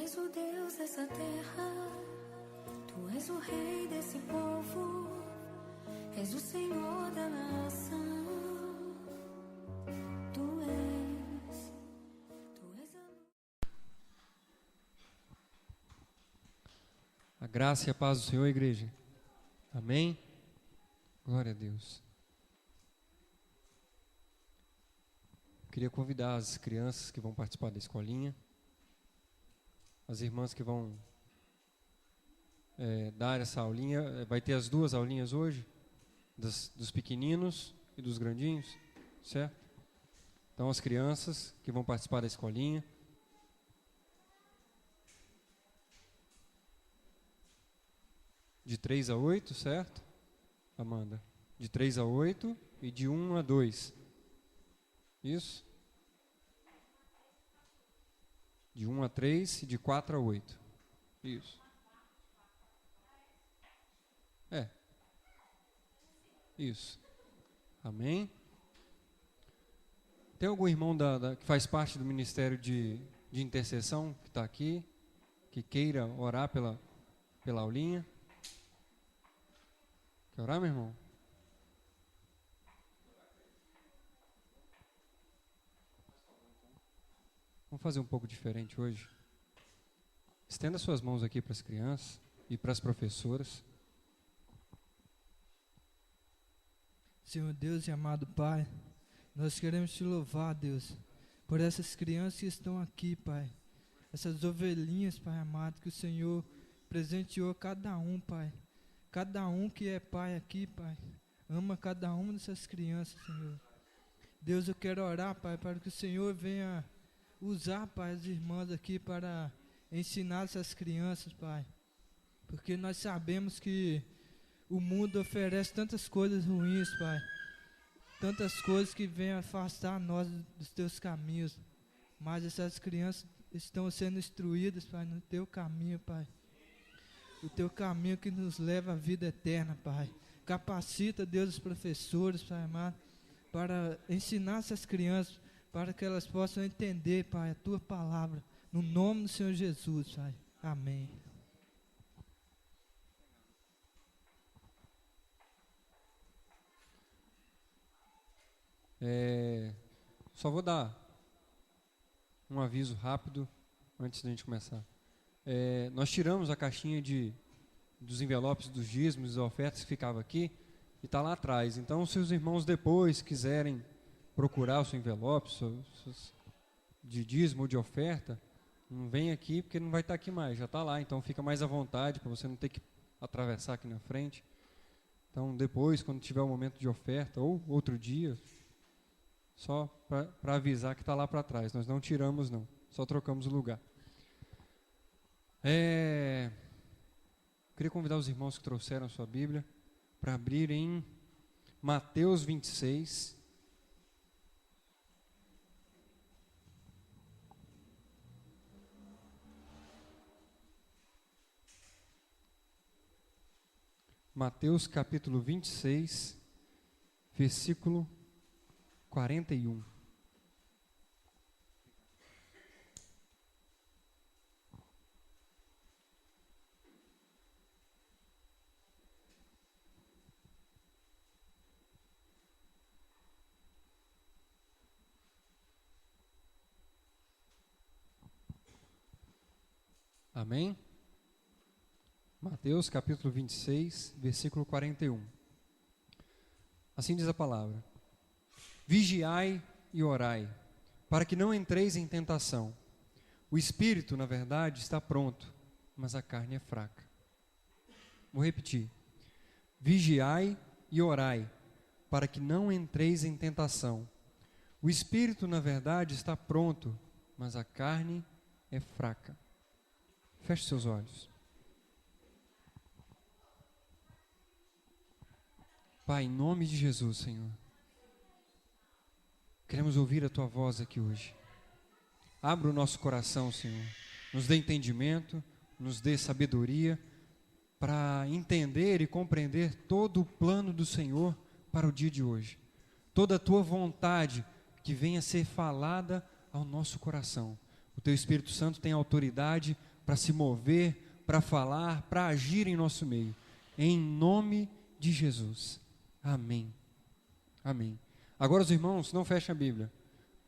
és o Deus dessa terra, Tu és o Rei desse povo, és o Senhor da nação. Tu és a graça e a paz do Senhor, igreja. Amém? Glória a Deus. Queria convidar as crianças que vão participar da escolinha, as irmãs que vão dar essa aulinha. Vai ter as duas aulinhas hoje, dos pequeninos e dos grandinhos, certo? Então as crianças que vão participar da escolinha. De 3 a 8, certo, Amanda? De 3 a 8 e de 1 a 2. Isso? De 1 a 3 e de 4 a 8. Isso. Isso. Amém? Tem algum irmão que faz parte do ministério de intercessão que está aqui, que queira orar pela aulinha? Quer orar, meu irmão? Vamos fazer um pouco diferente hoje. Estenda suas mãos aqui para as crianças e para as professoras. Senhor Deus e amado Pai, nós queremos te louvar, Deus, por essas crianças que estão aqui, Pai. Essas ovelhinhas, Pai amado, que o Senhor presenteou a cada um, Pai. Cada um que é pai aqui, Pai, ama cada uma dessas crianças, Senhor. Deus, eu quero orar, Pai, para que o Senhor venha usar, Pai, as irmãs aqui para ensinar essas crianças, Pai. Porque nós sabemos que o mundo oferece tantas coisas ruins, Pai. Tantas coisas que vêm afastar nós dos teus caminhos. Mas essas crianças estão sendo instruídas, Pai, no teu caminho, Pai. O teu caminho que nos leva à vida eterna, Pai. Capacita, Deus, os professores, Pai amado, para ensinar essas crianças, para que elas possam entender, Pai, a tua palavra. No nome do Senhor Jesus, Pai. Amém. Só vou dar um aviso rápido antes da gente começar. Nós tiramos a caixinha dos envelopes dos dízimos e ofertas que ficava aqui e está lá atrás. Então, se os irmãos depois quiserem procurar o seu envelope de dízimo ou de oferta, não vem aqui porque não vai estar aqui mais, já está lá. Então, fica mais à vontade para você não ter que atravessar aqui na frente. Então, depois, quando tiver o momento de oferta ou outro dia, só para avisar que está lá para trás. Nós não tiramos, não. Só trocamos o lugar. Queria convidar os irmãos que trouxeram a sua Bíblia para abrir em Mateus 26. Mateus capítulo 26, versículo 41. Amém? Mateus capítulo 26, versículo 41. Assim diz a palavra: Vigiai e orai, para que não entreis em tentação. O espírito, na verdade, está pronto, mas a carne é fraca. Vou repetir. Vigiai e orai, para que não entreis em tentação. O espírito, na verdade, está pronto, mas a carne é fraca. Feche seus olhos. Pai, em nome de Jesus, Senhor, queremos ouvir a Tua voz aqui hoje. Abra o nosso coração, Senhor. Nos dê entendimento, nos dê sabedoria para entender e compreender todo o plano do Senhor para o dia de hoje. Toda a Tua vontade que venha ser falada ao nosso coração. O Teu Espírito Santo tem autoridade para se mover, para falar, para agir em nosso meio. Em nome de Jesus. Amém. Amém. Agora os irmãos, não fechem a Bíblia.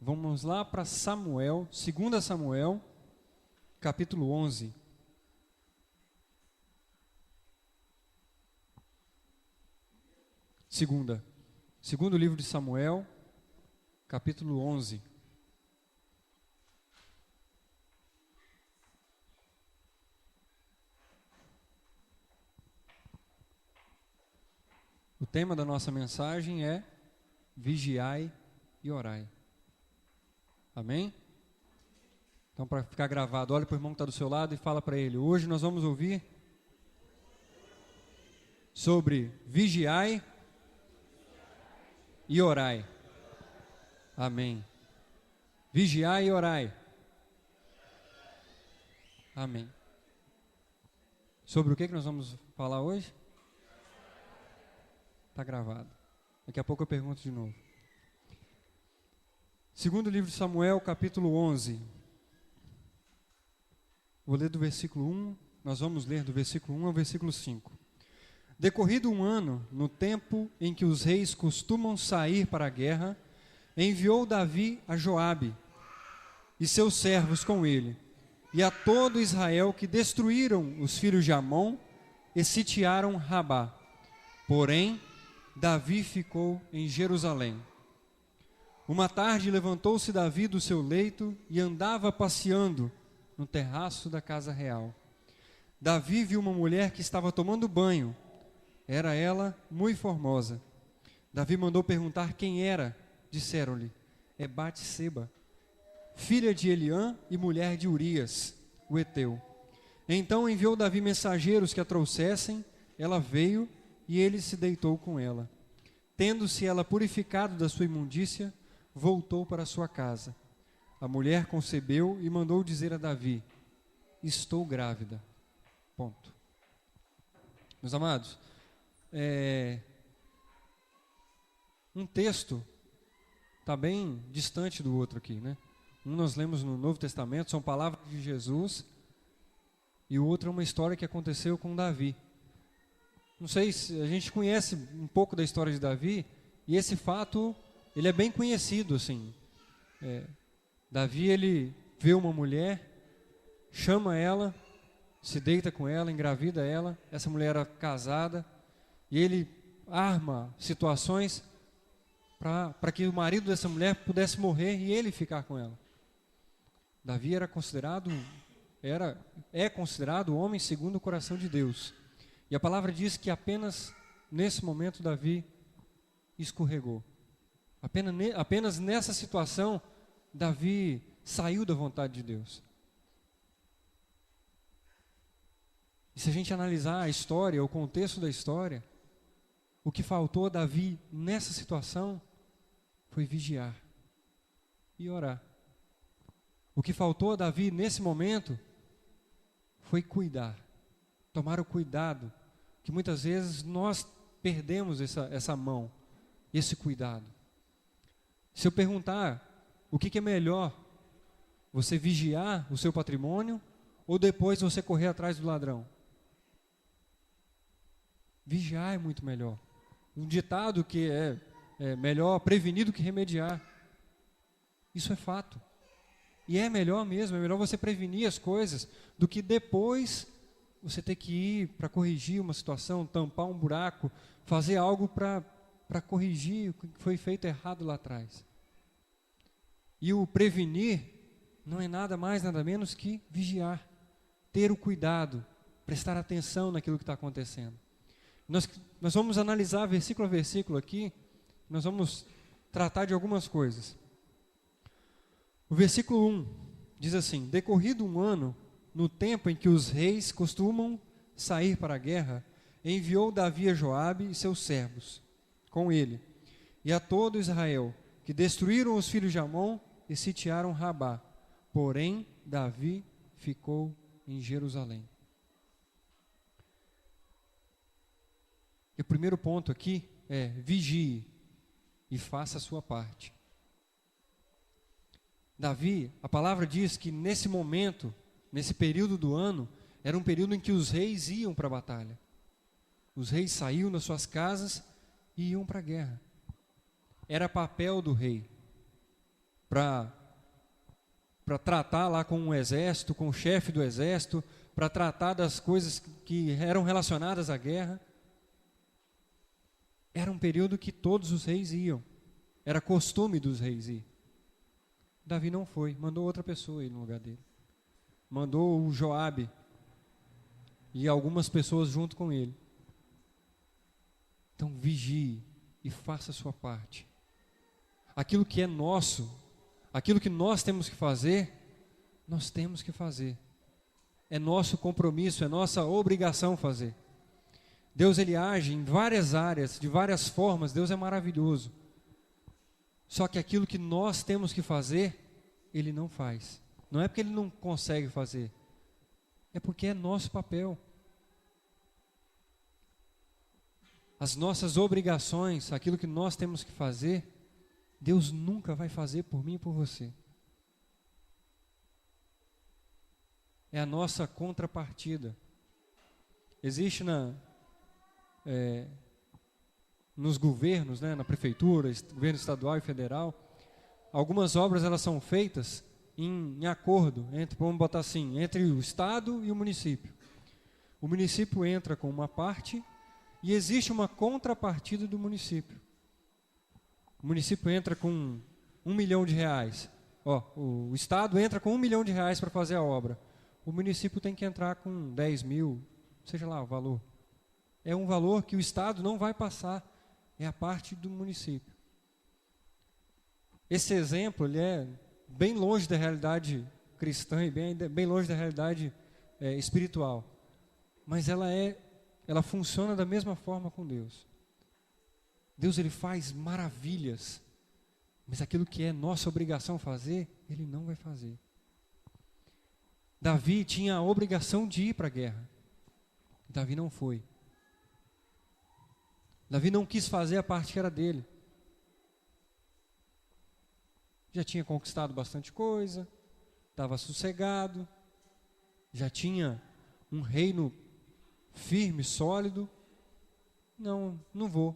Vamos lá para Samuel, 2 Samuel, capítulo 11. Segundo livro de Samuel, capítulo 11. O tema da nossa mensagem é vigiai e orai. Amém? Então, para ficar gravado, olha para o irmão que está do seu lado e fala para ele: hoje nós vamos ouvir sobre vigiai e orai. Amém. Vigiai e orai. Amém. Sobre o que nós vamos falar hoje? Está gravado. Daqui a pouco eu pergunto de novo. Segundo livro de Samuel, capítulo 11. Vou ler do versículo 1, nós vamos ler do versículo 1 ao versículo 5. Decorrido um ano, no tempo em que os reis costumam sair para a guerra, enviou Davi a Joabe e seus servos com ele, e a todo Israel, que destruíram os filhos de Amon e sitiaram Rabá. Porém, Davi ficou em Jerusalém. Uma tarde levantou-se Davi do seu leito e andava passeando no terraço da casa real. Davi viu uma mulher que estava tomando banho. Era ela muito formosa. Davi mandou perguntar quem era. Disseram-lhe: é Batseba, filha de Eliã e mulher de Urias, o heteu. Então enviou Davi mensageiros que a trouxessem. Ela veio e ele se deitou com ela. Tendo-se ela purificado da sua imundícia, voltou para sua casa. A mulher concebeu e mandou dizer a Davi: estou grávida. Ponto. Meus amados, um texto está bem distante do outro aqui, né? Um nós lemos no Novo Testamento, são palavras de Jesus, e o outro é uma história que aconteceu com Davi. Não sei se a gente conhece um pouco da história de Davi, e esse fato, ele é bem conhecido, assim. Davi, ele vê uma mulher, chama ela, se deita com ela, engravida ela. Essa mulher era casada, e ele arma situações para que o marido dessa mulher pudesse morrer e ele ficar com ela. Davi é considerado o homem segundo o coração de Deus. E a palavra diz que apenas nesse momento Davi escorregou. Apenas nessa situação, Davi saiu da vontade de Deus. E se a gente analisar a história, o contexto da história, o que faltou a Davi nessa situação foi vigiar e orar. O que faltou a Davi nesse momento foi cuidar, tomar o cuidado, que muitas vezes nós perdemos essa mão, esse cuidado. Se eu perguntar, o que é melhor? Você vigiar o seu patrimônio ou depois você correr atrás do ladrão? Vigiar é muito melhor. Um ditado que é melhor prevenir do que remediar. Isso é fato. E é melhor mesmo, é melhor você prevenir as coisas do que depois você ter que ir para corrigir uma situação, tampar um buraco, fazer algo para corrigir o que foi feito errado lá atrás. E o prevenir não é nada mais, nada menos que vigiar, ter o cuidado, prestar atenção naquilo que está acontecendo. Nós vamos analisar versículo a versículo aqui, nós vamos tratar de algumas coisas. O versículo 1 diz assim: decorrido um ano, no tempo em que os reis costumam sair para a guerra, enviou Davi a Joabe e seus servos com ele, e a todo Israel, que destruíram os filhos de Amon e sitiaram Rabá. Porém, Davi ficou em Jerusalém. E o primeiro ponto aqui é: vigie e faça a sua parte. Davi, a palavra diz que nesse momento nesse período do ano, era um período em que os reis iam para a batalha. Os reis saíam das suas casas e iam para a guerra. Era papel do rei para tratar lá com o exército, com o chefe do exército, para tratar das coisas que eram relacionadas à guerra. Era um período que todos os reis iam. Era costume dos reis ir. Davi não foi, mandou outra pessoa ir no lugar dele. Mandou o Joabe e algumas pessoas junto com ele. Então vigie e faça a sua parte. Aquilo que é nosso, aquilo que nós temos que fazer, nós temos que fazer. É nosso compromisso, é nossa obrigação fazer. Deus, ele age em várias áreas, de várias formas. Deus é maravilhoso. Só que aquilo que nós temos que fazer, ele não faz. Não é porque ele não consegue fazer, é porque é nosso papel. As nossas obrigações, aquilo que nós temos que fazer, Deus nunca vai fazer por mim e por você. É a nossa contrapartida. Existe nos governos, né, na prefeitura, governo estadual e federal, algumas obras elas são feitas em acordo entre, vamos botar assim, entre o Estado e o município. O município entra com uma parte e existe uma contrapartida do município. O município entra com R$1 milhão. O Estado entra com R$1 milhão para fazer a obra. O município tem que entrar com 10 mil, seja lá o valor. É um valor que o Estado não vai passar, é a parte do município. Esse exemplo ele é bem longe da realidade cristã e bem longe da realidade espiritual. Mas ela funciona da mesma forma com Deus. Deus, ele faz maravilhas, mas aquilo que é nossa obrigação fazer, ele não vai fazer. Davi tinha a obrigação de ir para a guerra. Davi não foi. Davi não quis fazer a parte que era dele. Já tinha conquistado bastante coisa, estava sossegado, já tinha um reino firme, sólido. Não vou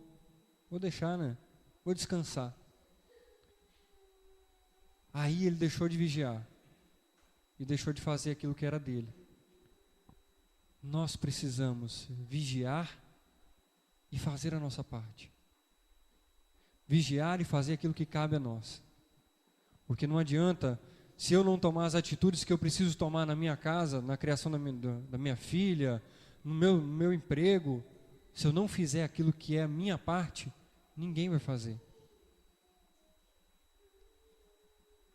deixar, né? Vou descansar. Aí ele deixou de vigiar e deixou de fazer aquilo que era dele. Nós precisamos vigiar e fazer a nossa parte. Vigiar e fazer aquilo que cabe a nós. Porque não adianta, se eu não tomar as atitudes que eu preciso tomar na minha casa, na criação da minha filha, no meu emprego, se eu não fizer aquilo que é a minha parte, ninguém vai fazer.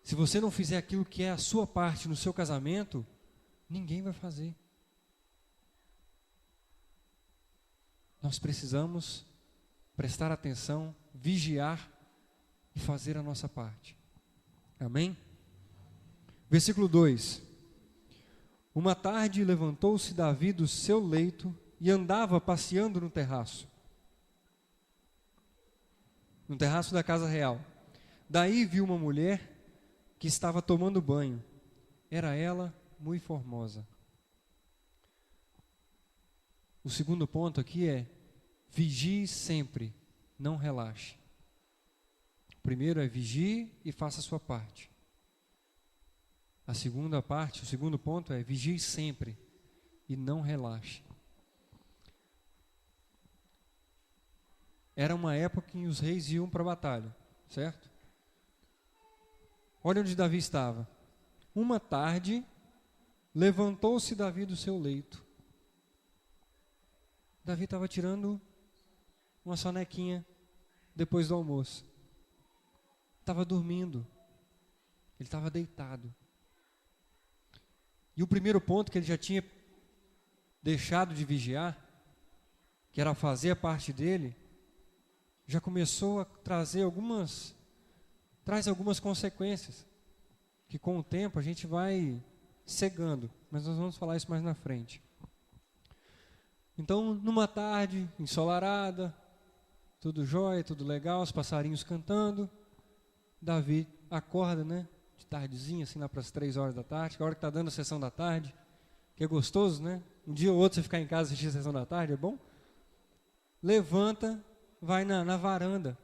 Se você não fizer aquilo que é a sua parte no seu casamento, ninguém vai fazer. Nós precisamos prestar atenção, vigiar e fazer a nossa parte. Amém? Versículo 2. Uma tarde levantou-se Davi do seu leito e andava passeando no terraço da casa real. Daí viu uma mulher que estava tomando banho. Era ela muito formosa. O segundo ponto aqui é: vigie sempre, não relaxe. O primeiro é vigie e faça a sua parte. A segunda parte, o segundo ponto é vigie sempre e não relaxe. Era uma época em que os reis iam para a batalha, certo? Olha onde Davi estava. Uma tarde, levantou-se Davi do seu leito. Davi estava tirando uma sonequinha depois do almoço. Estava dormindo. Ele estava deitado. E o primeiro ponto que ele já tinha deixado de vigiar, que era fazer a parte dele, já começou a trazer algumas consequências, que com o tempo a gente vai cegando, mas nós vamos falar isso mais na frente. Então, numa tarde ensolarada, tudo jóia, tudo legal, os passarinhos cantando, Davi acorda, né, de tardezinha, assim, lá para as 3 horas da tarde, que é a hora que está dando a sessão da tarde, que é gostoso, né? Um dia ou outro você ficar em casa e assistir a sessão da tarde, é bom? Levanta, vai na varanda,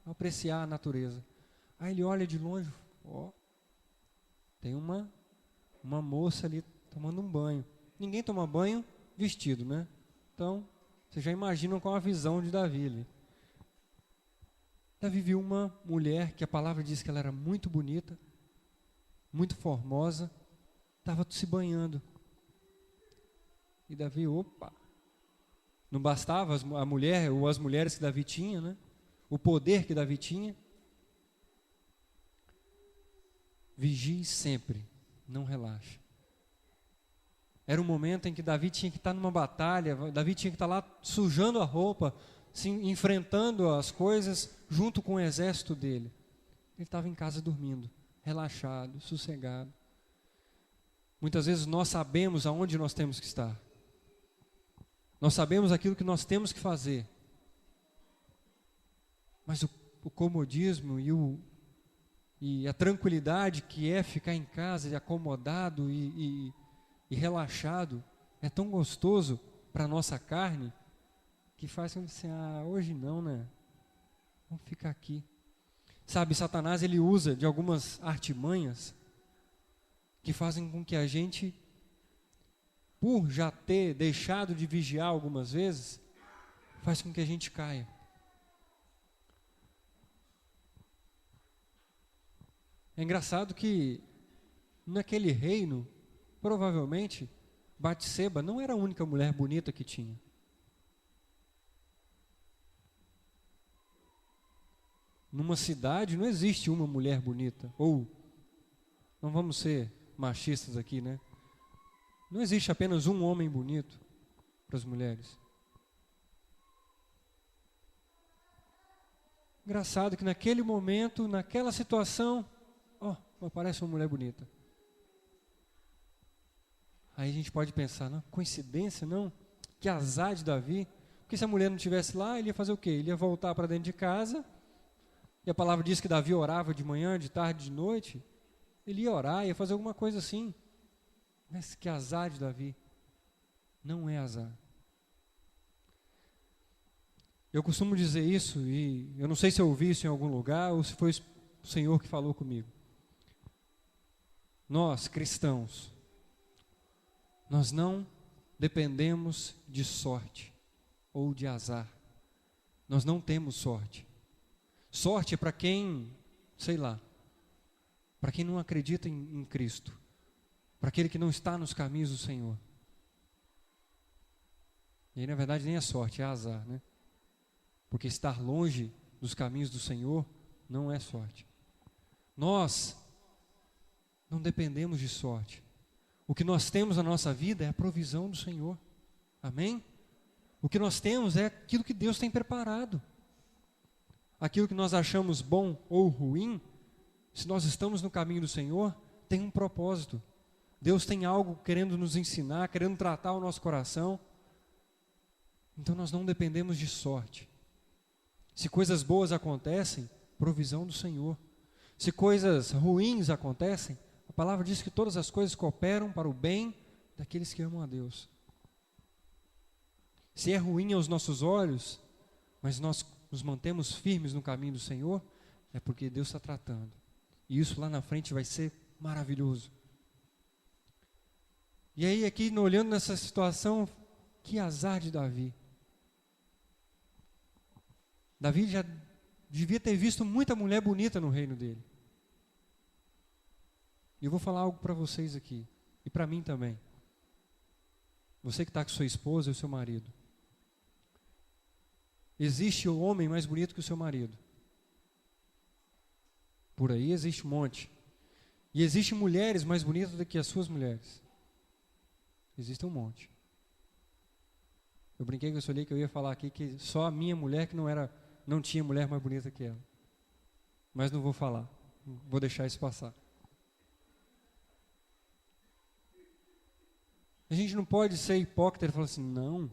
apreciar a natureza. Aí ele olha de longe, ó, tem uma moça ali tomando um banho. Ninguém toma banho vestido, né? Então, vocês já imaginam qual a visão de Davi ali. Davi viu uma mulher que a palavra diz que ela era muito bonita, muito formosa, estava se banhando. E Davi, opa, não bastava a mulher ou as mulheres que Davi tinha, né? O poder que Davi tinha. Vigie sempre, não relaxe. Era um momento em que Davi tinha que estar numa batalha, Davi tinha que estar lá sujando a roupa, se enfrentando as coisas junto com o exército dele. Ele estava em casa dormindo, relaxado, sossegado. Muitas vezes nós sabemos aonde nós temos que estar. Nós sabemos aquilo que nós temos que fazer. Mas o comodismo e a tranquilidade que é ficar em casa acomodado e relaxado é tão gostoso para a nossa carne que faz com que assim, hoje não, né? Vamos ficar aqui. Sabe, Satanás ele usa de algumas artimanhas que fazem com que a gente, por já ter deixado de vigiar algumas vezes, faz com que a gente caia. É engraçado que naquele reino, provavelmente, Batseba não era a única mulher bonita que tinha. Numa cidade não existe uma mulher bonita. Ou, não vamos ser machistas aqui, né? Não existe apenas um homem bonito para as mulheres. Engraçado que naquele momento, naquela situação, aparece uma mulher bonita. Aí a gente pode pensar, não, coincidência, não? Que azar de Davi. Porque se a mulher não estivesse lá, ele ia fazer o quê? Ele ia voltar para dentro de casa. E a palavra diz que Davi orava de manhã, de tarde, de noite. Ele ia orar, ia fazer alguma coisa assim. Mas que azar de Davi. Não é azar. Eu costumo dizer isso, e eu não sei se eu ouvi isso em algum lugar, ou se foi o Senhor que falou comigo. Nós, cristãos, nós não dependemos de sorte ou de azar. Nós não temos sorte. Sorte é para quem, sei lá, para quem não acredita em Cristo, para aquele que não está nos caminhos do Senhor. E aí, na verdade, nem é sorte, é azar, né? Porque estar longe dos caminhos do Senhor não é sorte. Nós não dependemos de sorte. O que nós temos na nossa vida é a provisão do Senhor. Amém? O que nós temos é aquilo que Deus tem preparado. Aquilo que nós achamos bom ou ruim, se nós estamos no caminho do Senhor, tem um propósito. Deus tem algo querendo nos ensinar, querendo tratar o nosso coração. Então nós não dependemos de sorte. Se coisas boas acontecem, provisão do Senhor. Se coisas ruins acontecem, a palavra diz que todas as coisas cooperam para o bem daqueles que amam a Deus. Se é ruim aos nossos olhos, mas nós nos mantemos firmes no caminho do Senhor, é porque Deus está tratando. E isso lá na frente vai ser maravilhoso. E aí aqui, olhando nessa situação, que azar de Davi. Davi já devia ter visto muita mulher bonita no reino dele. E eu vou falar algo para vocês aqui, e para mim também. Você que está com sua esposa e o seu marido. Existe um homem mais bonito que o seu marido. Por aí existe um monte. E existem mulheres mais bonitas do que as suas mulheres. Existe um monte. Eu brinquei com a Sueli que eu ia falar aqui que só a minha mulher que não tinha mulher mais bonita que ela. Mas não vou falar. Vou deixar isso passar. A gente não pode ser hipócrita e falar assim, não,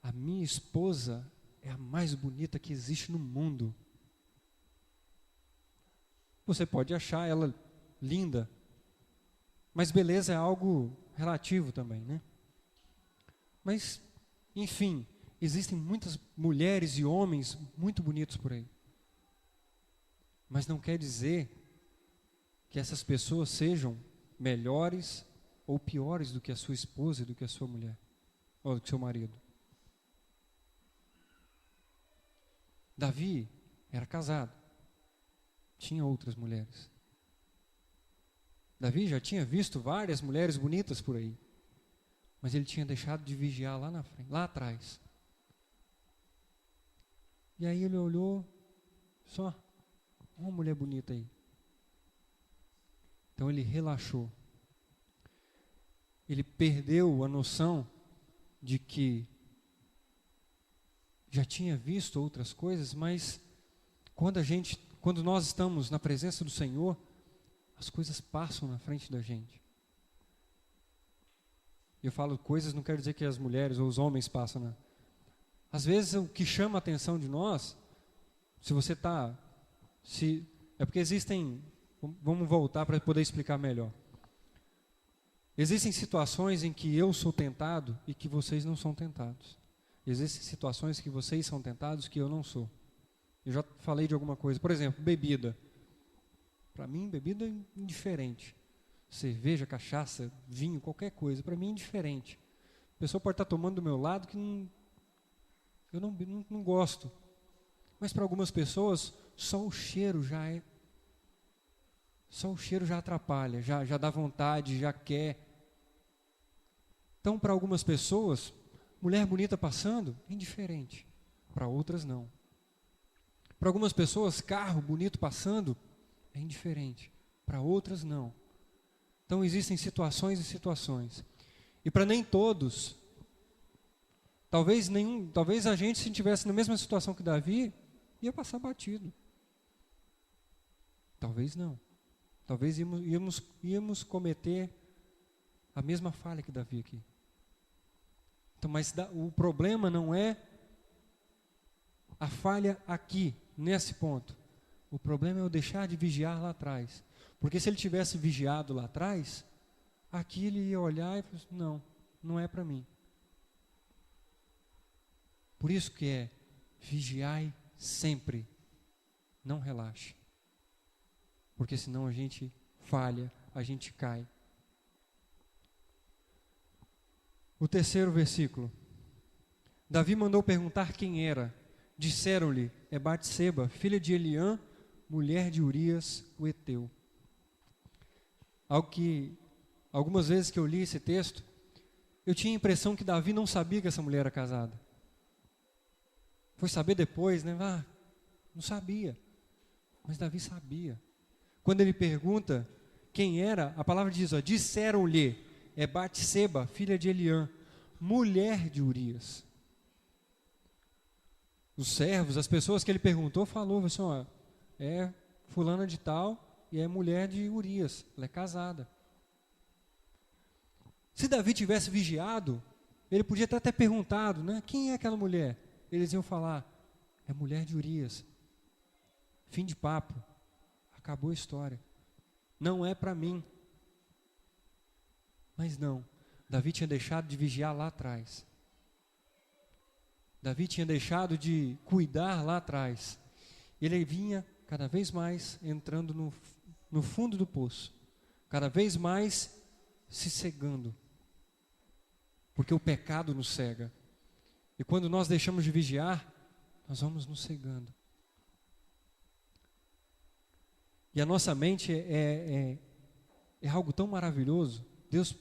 a minha esposa é a mais bonita que existe no mundo. Você pode achar ela linda. Mas beleza é algo relativo também, né? Mas, enfim, existem muitas mulheres e homens muito bonitos por aí. Mas não quer dizer que essas pessoas sejam melhores ou piores do que a sua esposa e do que a sua mulher, ou do que seu marido. Davi era casado, tinha outras mulheres. Davi já tinha visto várias mulheres bonitas por aí, mas ele tinha deixado de vigiar lá na frente, lá atrás. E aí ele olhou, só uma mulher bonita aí. Então ele relaxou. Ele perdeu a noção de que já tinha visto outras coisas, mas quando nós estamos na presença do Senhor, as coisas passam na frente da gente. Eu falo coisas, não quero dizer que as mulheres ou os homens passam, né? Às vezes o que chama a atenção de nós, é porque existem, vamos voltar para poder explicar melhor. Existem situações em que eu sou tentado e que vocês não são tentados. Existem situações que vocês são tentados que eu não sou. Eu já falei de alguma coisa. Por exemplo, bebida. Para mim, bebida é indiferente. Cerveja, cachaça, vinho, qualquer coisa. Para mim é indiferente. A pessoa pode estar tomando do meu lado que eu não gosto. Mas para algumas pessoas, só o cheiro já atrapalha, já dá vontade, já quer. Então, para algumas pessoas, mulher bonita passando é indiferente. Para outras, não. Para algumas pessoas, carro bonito passando é indiferente. Para outras, não. Então, existem situações e situações. E para nem todos, talvez a gente, se estivesse na mesma situação que Davi, ia passar batido. Talvez não. Talvez íamos cometer a mesma falha que Davi aqui. Então, mas o problema não é a falha aqui, nesse ponto. O problema é eu deixar de vigiar lá atrás. Porque se ele tivesse vigiado lá atrás, aqui ele ia olhar e falar assim, não é para mim. Por isso que é vigiai sempre, não relaxe. Porque senão a gente falha, a gente cai. O terceiro versículo. Davi mandou perguntar quem era. Disseram-lhe, é Batseba, filha de Eliã, mulher de Urias, o heteu. Algumas vezes que eu li esse texto, eu tinha a impressão que Davi não sabia que essa mulher era casada. Foi saber depois, né? Não sabia. Mas Davi sabia. Quando ele pergunta quem era, a palavra diz, disseram-lhe, é Batseba, filha de Eliã, mulher de Urias. Os servos, as pessoas que ele perguntou, falou assim, é fulana de tal e é mulher de Urias, ela é casada. Se Davi tivesse vigiado, ele podia até ter perguntado, né, quem é aquela mulher? Eles iam falar, é mulher de Urias. Fim de papo. Acabou a história. Não é para mim. Mas não. Davi tinha deixado de vigiar lá atrás. Davi tinha deixado de cuidar lá atrás. Ele vinha cada vez mais entrando no fundo do poço. Cada vez mais se cegando. Porque o pecado nos cega. E quando nós deixamos de vigiar, nós vamos nos cegando. E a nossa mente é algo tão maravilhoso. Deus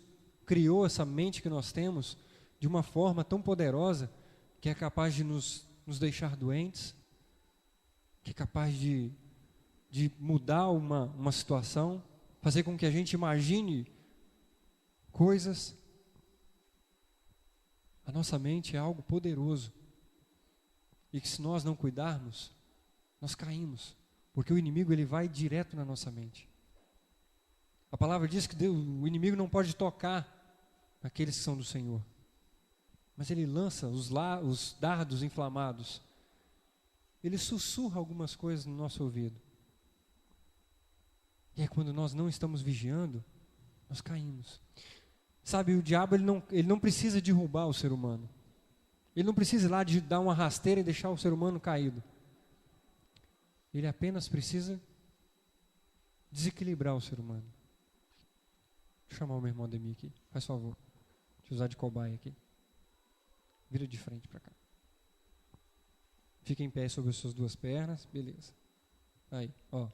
criou essa mente que nós temos de uma forma tão poderosa que é capaz de nos deixar doentes, que é capaz de mudar uma situação, fazer com que a gente imagine coisas. A nossa mente é algo poderoso e que se nós não cuidarmos, nós caímos, porque o inimigo ele vai direto na nossa mente. A palavra diz que o inimigo não pode tocar naqueles que são do Senhor, mas ele lança os dardos inflamados, ele sussurra algumas coisas no nosso ouvido. E aí quando nós não estamos vigiando, nós caímos. Sabe, o diabo ele não precisa derrubar o ser humano. Ele não precisa ir lá de dar uma rasteira e deixar o ser humano caído. Ele apenas precisa desequilibrar o ser humano. Vou chamar o meu irmão Ademir aqui, faz favor. Deixa eu usar de cobaia aqui. Vira de frente para cá. Fica em pé sobre as suas duas pernas, beleza. Aí, ó.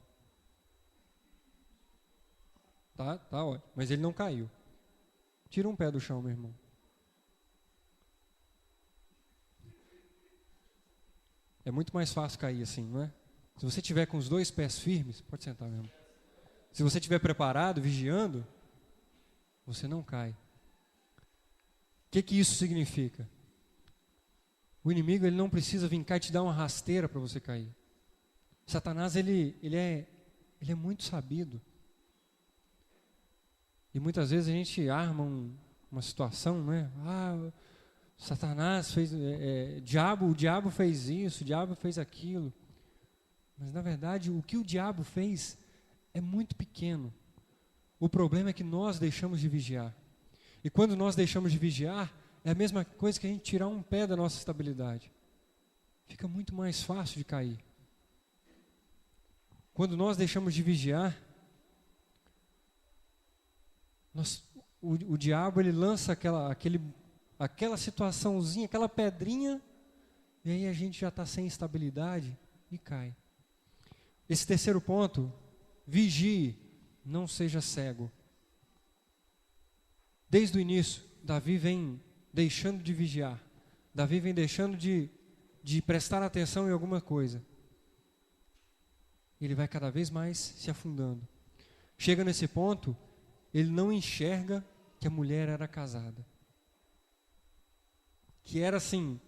Tá ótimo, mas ele não caiu. Tira um pé do chão, meu irmão. É muito mais fácil cair assim, não é? Se você tiver com os dois pés firmes, pode sentar mesmo. Se você estiver preparado, vigiando, você não cai. O que isso significa? O inimigo ele não precisa vir cá e te dar uma rasteira para você cair. Satanás ele é muito sabido. E muitas vezes a gente arma uma situação, né? Satanás fez, o diabo fez isso, o diabo fez aquilo. Mas na verdade o que o diabo fez é muito pequeno. O problema é que nós deixamos de vigiar. E quando nós deixamos de vigiar, é a mesma coisa que a gente tirar um pé da nossa estabilidade. Fica muito mais fácil de cair. Quando nós deixamos de vigiar, o diabo ele lança aquela situaçãozinha, aquela pedrinha, e aí a gente já está sem estabilidade e cai. Esse terceiro ponto, vigie, não seja cego. Desde o início, Davi vem deixando de vigiar. Davi vem deixando de prestar atenção em alguma coisa. Ele vai cada vez mais se afundando. Chega nesse ponto, ele não enxerga que a mulher era casada. Que era assim,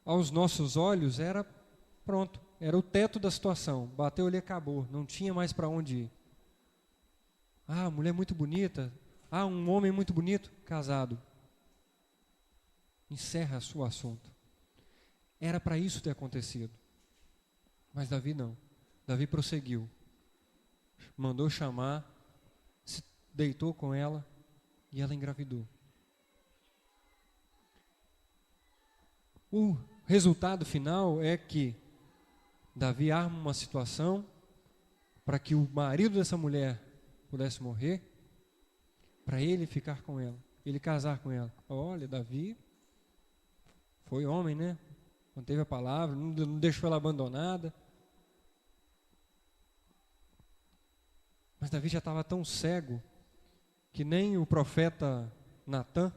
aos nossos olhos, era pronto, era o teto da situação. Bateu ali, acabou, não tinha mais para onde ir. Mulher muito bonita. Um homem muito bonito, casado. Encerra o assunto. Era para isso ter acontecido. Mas Davi não. Davi prosseguiu. Mandou chamar, se deitou com ela e ela engravidou. O resultado final é que Davi arma uma situação para que o marido dessa mulher pudesse morrer, para ele ficar com ela, ele casar com ela. Olha, Davi foi homem, né? Manteve a palavra, não deixou ela abandonada. Mas Davi já estava tão cego que nem o profeta Natã,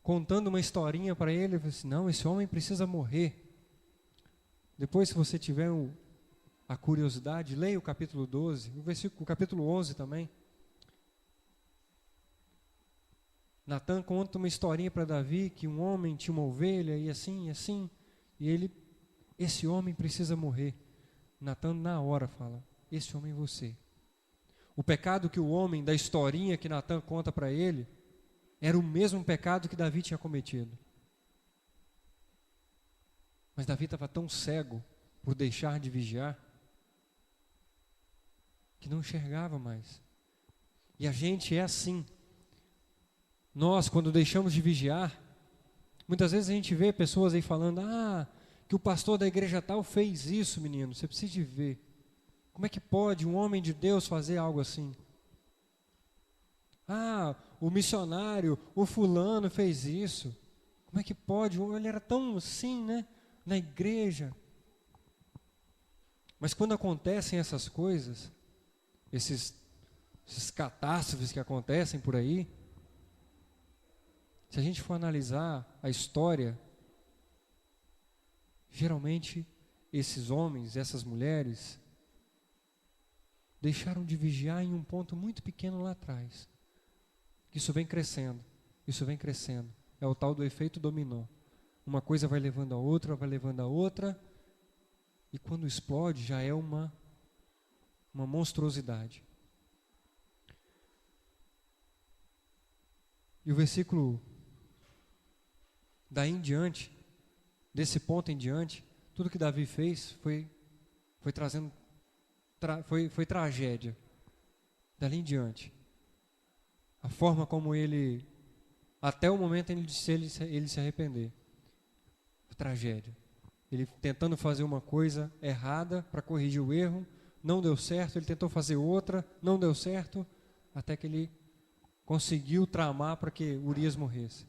contando uma historinha para ele, falou assim: não, esse homem precisa morrer. Depois, se você tiver a curiosidade, leia o capítulo 12, o capítulo 11 também. Natã conta uma historinha para Davi, que um homem tinha uma ovelha, e assim, e esse homem precisa morrer. Natã na hora fala: esse homem é você. O pecado que o homem, da historinha que Natã conta para ele, era o mesmo pecado que Davi tinha cometido. Mas Davi estava tão cego por deixar de vigiar, que não enxergava mais. E a gente é assim. Nós, quando deixamos de vigiar, muitas vezes a gente vê pessoas aí falando: que o pastor da igreja tal fez isso, menino. Você precisa de ver. Como é que pode um homem de Deus fazer algo assim? O missionário, o fulano fez isso. Como é que pode? Ele era tão assim, né? Na igreja. Mas quando acontecem essas coisas, esses catástrofes que acontecem por aí, se a gente for analisar a história, geralmente esses homens, essas mulheres, deixaram de vigiar em um ponto muito pequeno lá atrás. Isso vem crescendo, isso vem crescendo. É o tal do efeito dominó. Uma coisa vai levando a outra, e quando explode já é uma monstruosidade. E o versículo daí em diante, desse ponto em diante, tudo que Davi fez foi trazendo foi tragédia. Dali em diante. A forma como ele, até o momento ele se arrepender. Tragédia. Ele tentando fazer uma coisa errada para corrigir o erro, não deu certo, ele tentou fazer outra, não deu certo, até que ele conseguiu tramar para que Urias morresse.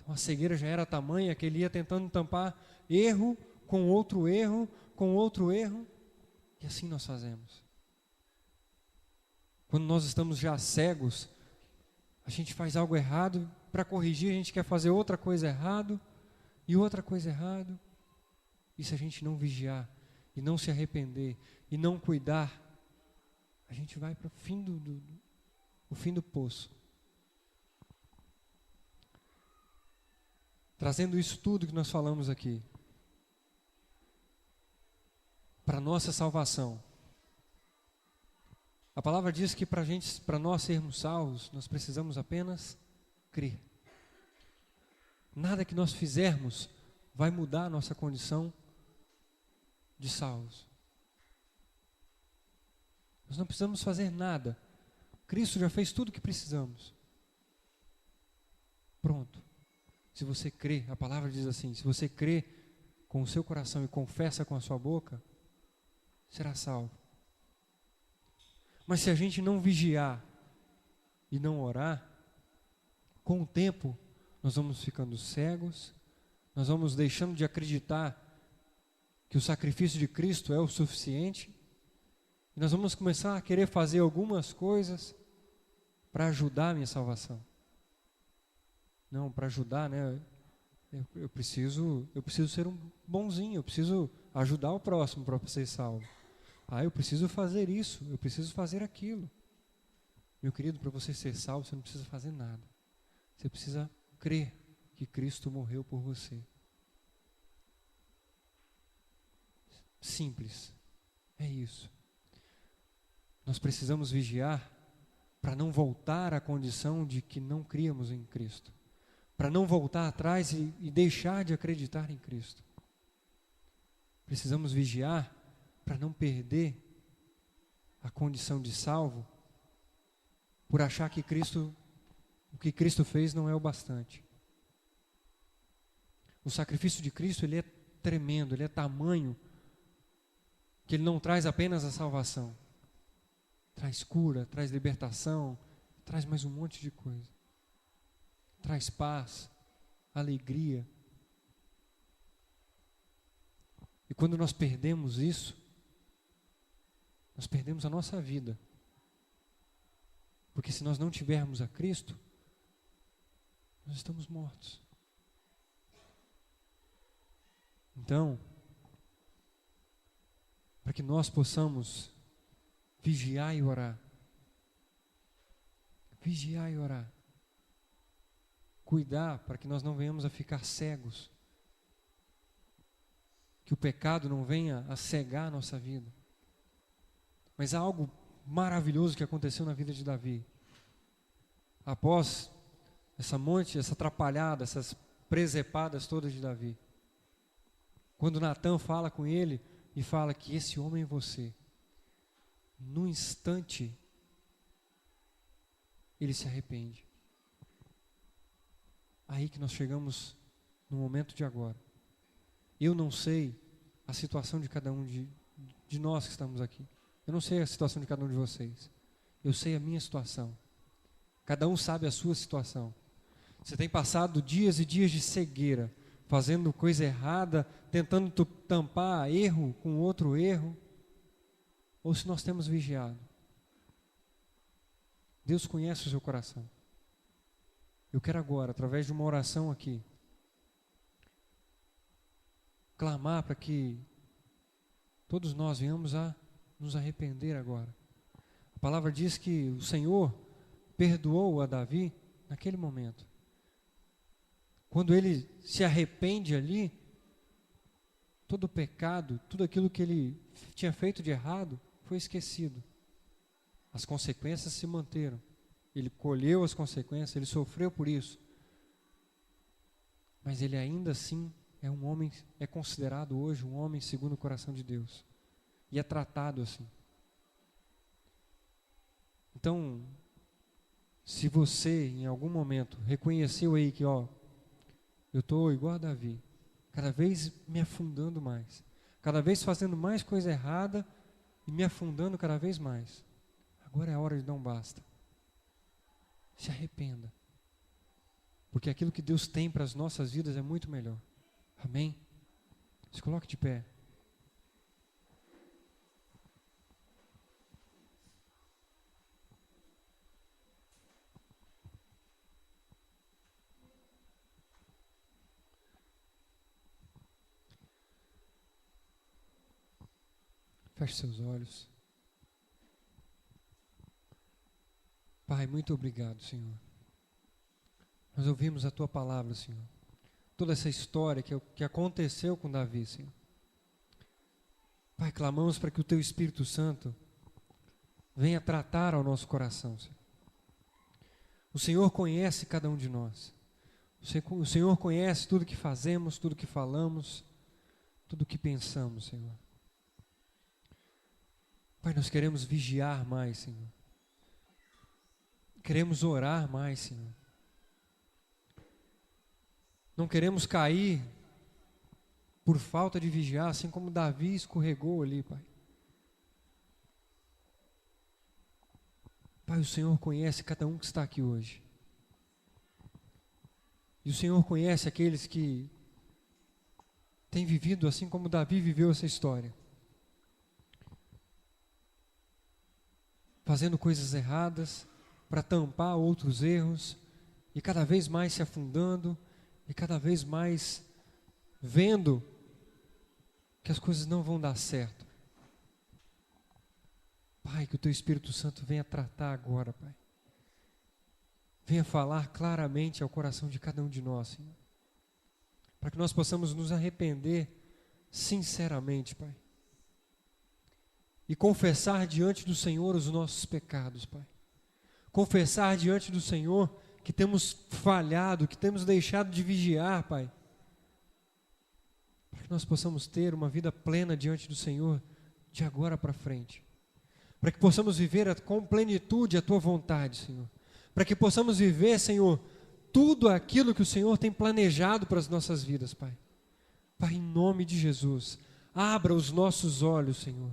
Então a cegueira já era tamanha que ele ia tentando tampar erro com outro erro, com outro erro, e assim nós fazemos. Quando nós estamos já cegos, a gente faz algo errado, para corrigir a gente quer fazer outra coisa errado, e outra coisa errado. E se a gente não vigiar, e não se arrepender, e não cuidar, a gente vai para o fim do poço. Trazendo isso tudo que nós falamos aqui, para nossa salvação. A palavra diz que para nós sermos salvos, nós precisamos apenas crer. Nada que nós fizermos vai mudar a nossa condição de salvos. Nós não precisamos fazer nada. Cristo já fez tudo o que precisamos. Pronto. Se você crê, a palavra diz assim, se você crê com o seu coração e confessa com a sua boca, será salvo. Mas se a gente não vigiar e não orar, com o tempo nós vamos ficando cegos, nós vamos deixando de acreditar que o sacrifício de Cristo é o suficiente, e nós vamos começar a querer fazer algumas coisas para ajudar a minha salvação. Não, para ajudar, né? Eu preciso ser um bonzinho, eu preciso ajudar o próximo para ser salvo. Eu preciso fazer isso, eu preciso fazer aquilo. Meu querido, para você ser salvo, você não precisa fazer nada. Você precisa crer que Cristo morreu por você. Simples. É isso. Nós precisamos vigiar para não voltar à condição de que não críamos em Cristo. Para não voltar atrás e deixar de acreditar em Cristo. Precisamos vigiar para não perder a condição de salvo por achar que o que Cristo fez não é o bastante. O sacrifício de Cristo, ele é tremendo, ele é tamanho que ele não traz apenas a salvação. Traz cura, traz libertação, traz mais um monte de coisa. Traz paz, alegria. E quando nós perdemos isso, nós perdemos a nossa vida. Porque se nós não tivermos a Cristo, nós estamos mortos. Então, para que nós possamos vigiar e orar. Vigiar e orar. Cuidar para que nós não venhamos a ficar cegos. Que o pecado não venha a cegar a nossa vida. Mas há algo maravilhoso que aconteceu na vida de Davi. Após essa atrapalhada, essas presepadas todas de Davi. Quando Natã fala com ele e fala que esse homem é você. No instante, ele se arrepende. Aí que nós chegamos no momento de agora. Eu não sei a situação de cada um de nós que estamos aqui. Eu não sei a situação de cada um de vocês. Eu sei a minha situação. Cada um sabe a sua situação. Você tem passado dias e dias de cegueira, fazendo coisa errada, tentando tampar erro com outro erro. Ou se nós temos vigiado. Deus conhece o seu coração. Eu quero agora, através de uma oração aqui, clamar para que todos nós venhamos a nos arrepender agora. A palavra diz que o Senhor perdoou a Davi naquele momento. Quando ele se arrepende ali, todo o pecado, tudo aquilo que ele tinha feito de errado, foi esquecido. As consequências se manteram. Ele colheu as consequências, ele sofreu por isso. Mas ele ainda assim é considerado hoje um homem segundo o coração de Deus. E é tratado assim. Então, se você em algum momento reconheceu aí que, eu estou igual a Davi, cada vez me afundando mais, cada vez fazendo mais coisa errada e me afundando cada vez mais, agora é a hora de dar um basta. Se arrependa, porque aquilo que Deus tem para as nossas vidas é muito melhor. Amém? Se coloque de pé. Feche seus olhos. Pai, muito obrigado, Senhor. Nós ouvimos a Tua palavra, Senhor. Toda essa história que aconteceu com Davi, Senhor. Pai, clamamos para que o Teu Espírito Santo venha tratar ao nosso coração, Senhor. O Senhor conhece cada um de nós. O Senhor conhece tudo que fazemos, tudo que falamos, tudo que pensamos, Senhor. Pai, nós queremos vigiar mais, Senhor. Queremos orar mais, Senhor. Não queremos cair por falta de vigiar, assim como Davi escorregou ali, Pai. Pai, o Senhor conhece cada um que está aqui hoje. E o Senhor conhece aqueles que têm vivido assim como Davi viveu essa história. Fazendo coisas erradas para tampar outros erros e cada vez mais se afundando e cada vez mais vendo que as coisas não vão dar certo. Pai, que o Teu Espírito Santo venha tratar agora, Pai. Venha falar claramente ao coração de cada um de nós, Senhor. Para que nós possamos nos arrepender sinceramente, Pai. E confessar diante do Senhor os nossos pecados, Pai. Confessar diante do Senhor que temos falhado, que temos deixado de vigiar, Pai. Para que nós possamos ter uma vida plena diante do Senhor de agora para frente. Para que possamos viver com plenitude a Tua vontade, Senhor. Para que possamos viver, Senhor, tudo aquilo que o Senhor tem planejado para as nossas vidas, Pai. Pai, em nome de Jesus, abra os nossos olhos, Senhor.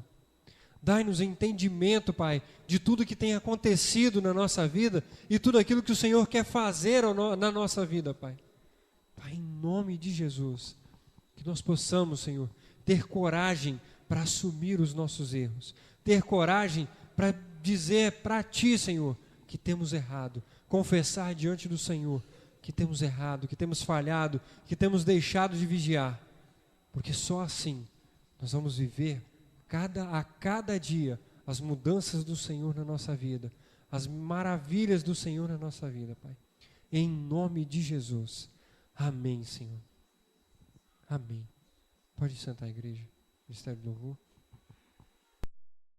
Dai-nos entendimento, Pai, de tudo que tem acontecido na nossa vida e tudo aquilo que o Senhor quer fazer na nossa vida, Pai. Pai, em nome de Jesus, que nós possamos, Senhor, ter coragem para assumir os nossos erros, ter coragem para dizer para Ti, Senhor, que temos errado, confessar diante do Senhor que temos errado, que temos falhado, que temos deixado de vigiar, porque só assim nós vamos viver a cada dia as mudanças do Senhor na nossa vida, as maravilhas do Senhor na nossa vida, Pai. Em nome de Jesus. Amém, Senhor. Amém. Pode sentar, igreja. Ministério do Louvor.